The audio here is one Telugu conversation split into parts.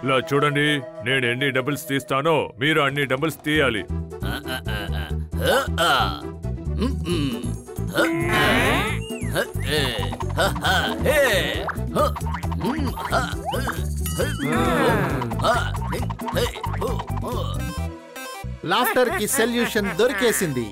ఇలా చూడండి, నేను ఎన్ని డబుల్స్ తీస్తానో మీరు అన్ని డబుల్స్ తీయాలి. లాఫ్టర్ కి సొల్యూషన్ దొరికేసింది.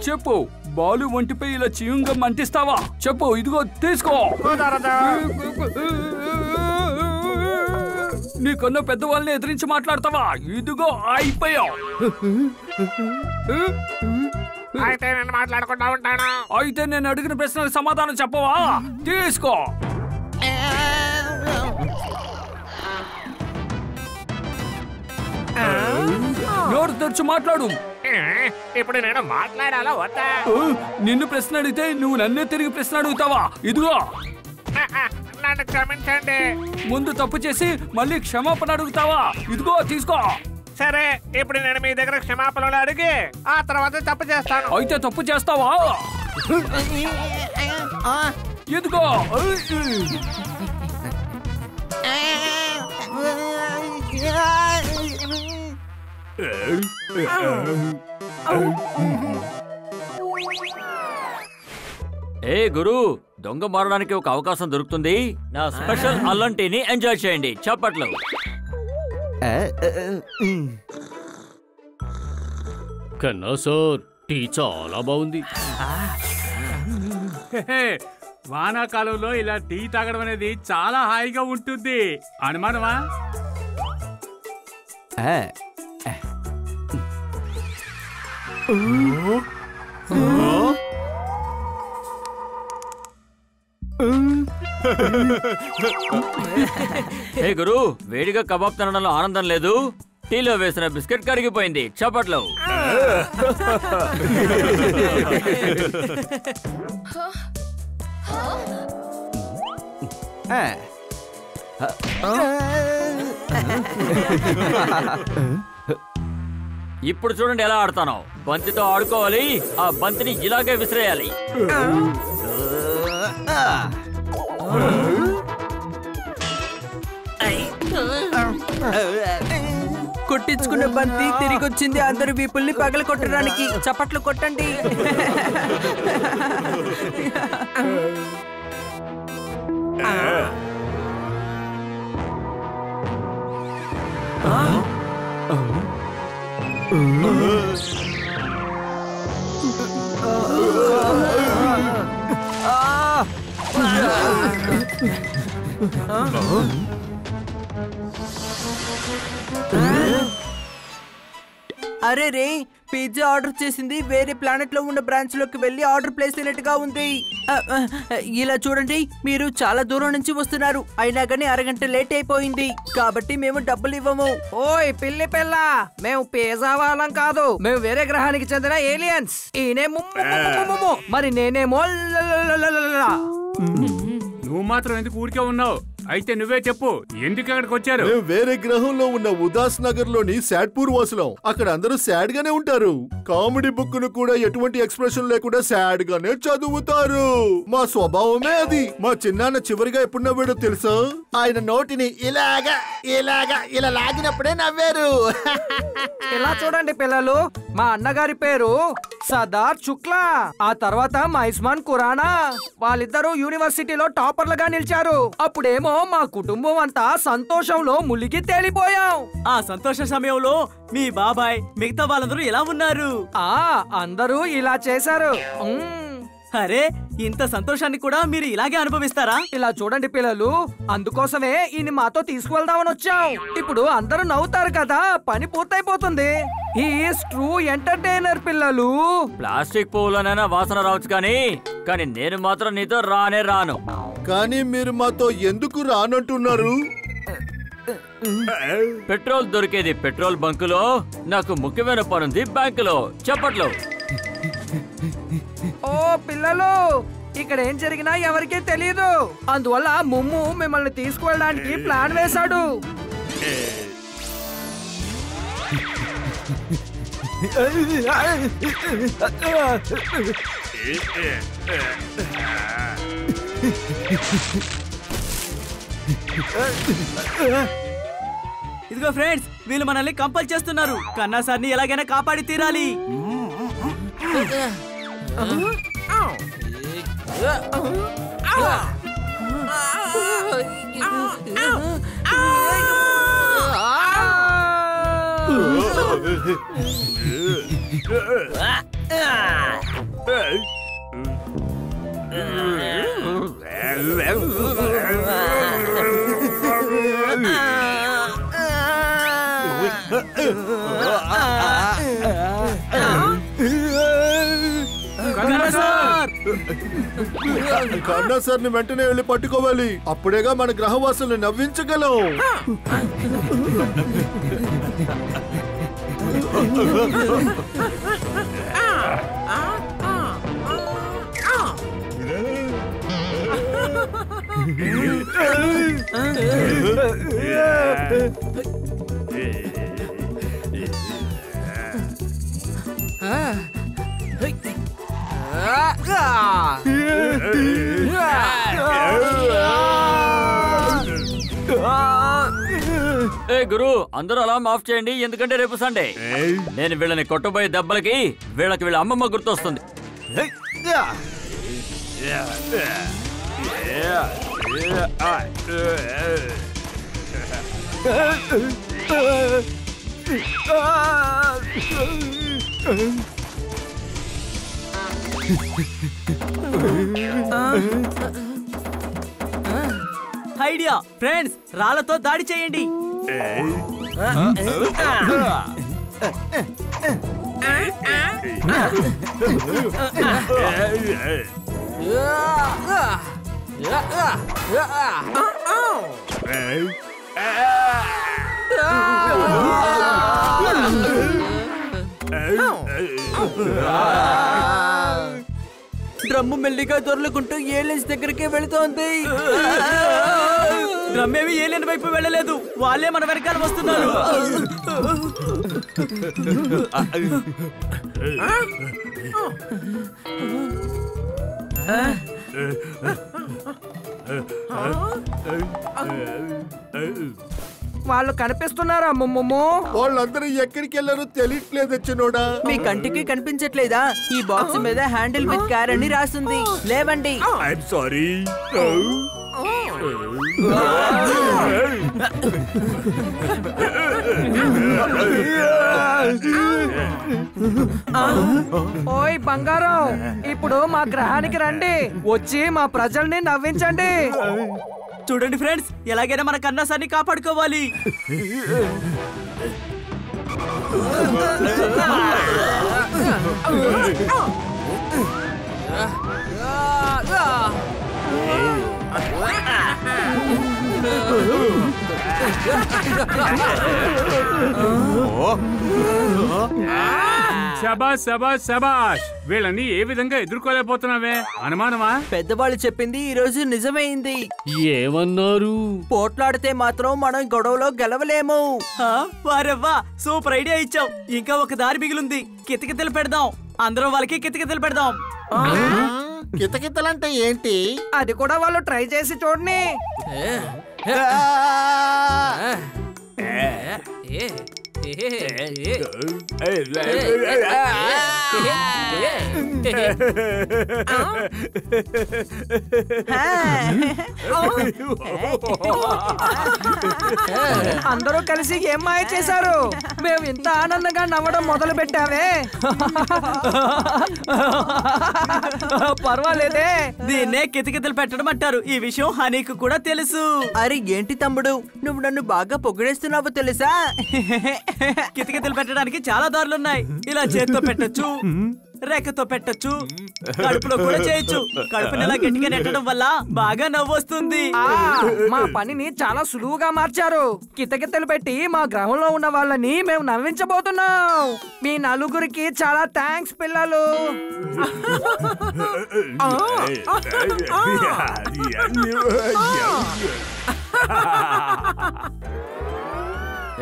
చెప్పు, బాలు వంటిపై ఇలా చియుంగా మంటిస్తావా? చెప్పు, ఇదిగో తీసుకో. నీకన్నా పెద్దవాళ్ళని ఎదిరించి మాట్లాడతావా? ఇదిగో అయిపోయావు. అయితే నేను మాట్లాడకుండా ఉంటాను. అయితే నేను అడిగిన ప్రశ్నలకు సమాధానం చెప్పవా? తీసుకో. నోరు తెరిచి మాట్లాడు. ఇప్పుడు నేను మాట్లాడాలా వద్దా? నిన్ను ప్రశ్న అడిగితే నువ్వు నన్నే తిరిగి ప్రశ్న అడుగుతావా? ఇదిగో నన్ను క్షమించండి. ముందు తప్పు చేసి మళ్ళీ క్షమాపణ అడుగుతావా? ఇదిగో తీసుకో. సరే, ఇప్పుడు నేను మీ దగ్గర క్షమాపణలు అడిగి ఆ తర్వాత తప్పు చేస్తాను. అయితే తప్పు చేస్తావా? ఇదిగో. ఏ గురు, దొంగ మారడానికి ఒక అవకాశం దొరుకుతుంది. నా స్పెషల్ అల్లం టీని ఎంజాయ్ చేయండి. చప్పట్లు. కన్నా సార్, టీ చాలా బాగుంది. వానాకాలంలో ఇలా టీ తాగడం అనేది చాలా హాయిగా ఉంటుంది. అనుమానమా? ఏ గురు, వేడిగా కబాబ్ తినడంలో ఆనందం లేదు. టీలో వేసిన బిస్కెట్ కరిగిపోయింది. చప్పట్లు. ఇప్పుడు చూడండి ఎలా ఆడతాను. బంతితో ఆడుకోవాలి. ఆ బంతిని ఇలాగే విసిరేయాలి. కొట్టించుకున్న బంతి తిరిగి వచ్చింది. అందరు వీపుల్ని పగల కొట్టడానికి చప్పట్లు కొట్టండి. అరే రే, పిజ్జా ఆర్డర్ చేసింది వేరే ప్లానెట్ లో ఉన్న బ్రాంచ్ లోకి వెళ్లి ఆర్డర్ ప్లేస్ అయినట్టుగా ఉంది. ఇలా చూడండి, మీరు చాలా దూరం నుంచి వస్తున్నారు. అయినా గానీ అరగంట లేట్ అయిపోయింది. కాబట్టి మేము డబ్బులు ఇవ్వము. ఓయ్ పిల్లి పిల్ల, మేము పిజ్జా వాళ్ళం కాదు. మేము వేరే గ్రహానికి చెందిన ఏలియన్స్. ఈయనేమో మరి నేనేమో. నువ్వు మాత్రం ఎందుకు ఊరికే ఉన్నావు? అయితే నువ్వే చెప్పు, ఎందుకు అక్కడికి వచ్చారు? మేము వేరే గ్రహంలో ఉన్న ఉదాస్ నగర్ లోని శాడ్పూర్ వాసులం. అక్కడ అందరూ సాడ్ గానే ఉంటారు. కామెడీ బుక్ ను కూడా ఎటువంటి ఎక్స్ప్రెషన్ లేకుండా సాడ్ గానే చదువుతారు. మా స్వభావమే అది. మా చిన్నాన్న చివరిగా ఎప్పుడు నవ్వాడో తెలుసా? ఆయన నోటిని ఇలా లాగినప్పుడే నవ్వారు. ఇలా చూడండి పిల్లలు, మా అన్నగారి పేరు సదార్ శుక్లా. ఆ తర్వాత మైస్మాన్ ఖురానా. వాళ్ళిద్దరూ యూనివర్సిటీలో టాపర్లుగా నిలిచారు. అప్పుడేమో మా కుటుంబం అంతా సంతోషంలో ములిగి తేలిపోయాం. ఆ సంతోష సమయంలో మీ బాబాయ్ మిగతా వాళ్ళందరూ ఎలా ఉన్నారు? అందరూ ఇలా చేశారు. అరే, ఇంత సంతోషాన్ని కూడా మీరు ఇలాగే అనుభవిస్తారా? ఇలా చూడండి పిల్లలు, అందుకోసమే ఈయన మాతో తీసుకువెళ్దామని వచ్చాం. ఇప్పుడు అందరూ నవ్వుతారు కదా, పని పూర్తయిపోతుంది. ఈస్ ట్రూ ఎంటర్టైనర్ పిల్లలు. ప్లాస్టిక్ పువ్వులనైనా వాసన రావచ్చు కానీ నేను మాత్రం నీతో రానే రాను. కానీ మీరు మాతో ఎందుకు రానంటున్నారు? పెట్రోల్ దొరికేది పెట్రోల్ బంకులో, నాకు ముఖ్యమైన పనుంది బ్యాంకులో. చెప్పట్లో ఓ పిల్లలు, ఇక్కడ ఏం జరిగినా ఎవరికీ తెలియదు. అందువల్ల ముమ్ము మిమ్మల్ని తీసుకువెళ్ళడానికి ప్లాన్ వేశాడు. ఇదిగో ఫ్రెండ్స్, వీళ్ళు మనల్ని కంపల్ చేస్తున్నారు. కన్నా సార్ని ఎలాగైనా కాపాడి తీరాలి. కన్నా సార్ ని వెంటనే వెళ్ళి పట్టుకోవాలి. అప్పుడేగా మన గ్రహవాసుల్ని నవ్వించగలం. ఏ గురు, అందరూ అలా మాఫ్ చేయండి, ఎందుకంటే రేపు సండే. నేను వీళ్ళని కొట్టబోయే దెబ్బలకి వీళ్ళ అమ్మమ్మ గుర్తొస్తుంది. ఐడియా ఫ్రెండ్స్, రాళ్లతో దాడి చేయండి. డ్రమ్ము మెల్లిగా దొర్లుకుంటూ ఏలియన్స్ దగ్గరికి వెళుతోంది. డ్రమ్ ఏమి ఏలియన్ వైపు వెళ్ళలేదు, వాళ్ళే మన వెనకాల వస్తున్నారు. వాళ్ళు కనిపిస్తున్నారా ముమ్ము? వాళ్ళందరూ ఎక్కడికి వెళ్ళారో తెలియట్లేదు చిన్నోడా. మీ కంటికి కనిపించట్లేదా? ఈ బాక్స్ మీద హ్యాండిల్ విత్ కేర్ అని రాస్తుంది. లేవండి. I'm sorry. ఓయ్ బంగారం, ఇప్పుడు మా గ్రహానికి రండి, వచ్చి మా ప్రజల్ని నవ్వించండి. చూడండి ఫ్రెండ్స్, ఎలాగైనా మన కన్నా సార్ని కాపాడుకోవాలి. శబాష్ శబాష్ శబాష్. వీళ్ళని ఏ విధంగా ఎదుర్కోలేకపోతున్నావే? అనుమానమా? పెద్దవాళ్ళు చెప్పింది ఈ రోజు నిజమైంది. ఏమన్నారు? పోట్లాడితే మాత్రం మనం గొడవలో గెలవలేము. వారెవ్వా, సూపర్ ఐడియా ఇచ్చావు. ఇంకా ఒక దారి మిగిలింది. కితకితలు పెడదాం. అందరం వాళ్ళకి కితకితలు పెడదాం. కితకితలంటే ఏంటి? అది కూడా వాళ్ళు ట్రై చేసి చూడండి. అందరూ కలిసి ఏం మాయ చేశారు? మేము ఇంత ఆనందంగా నవ్వడం మొదలు పెట్టావే. పర్వాలేదే. దీన్నే కితకితలు పెట్టడం అంటారు. ఈ విషయం హనీకు కూడా తెలుసు. అరే ఏంటి తమ్ముడు, నువ్వు నన్ను బాగా పొగిడేస్తున్నావు తెలుసా? కితకితలు పెట్టడానికి చాలా దారులున్నాయి. ఇలా చేత్తో పెట్టొచ్చు, రేఖతో పెట్టొచ్చు, కడుపులో కూడా చేయొచ్చు. కడుపుని ఇలా గట్టిగా నెట్టడం వల్ల బాగా నవ్వొస్తుంది. మా పనిని చాలా సులువుగా మార్చారు. కితకితలు పెట్టి మా గ్రహంలో ఉన్న వాళ్ళని మేము నవ్వించబోతున్నాం. మీ నలుగురికి చాలా థ్యాంక్స్ పిల్లలు.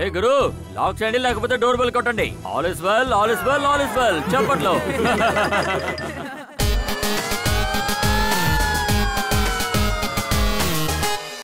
ఏ గురు, లాక్ చేయండి, లేకపోతే డోర్ బెల్ కొట్టండి. All is well, all is well, all is well. చెప్పట్లో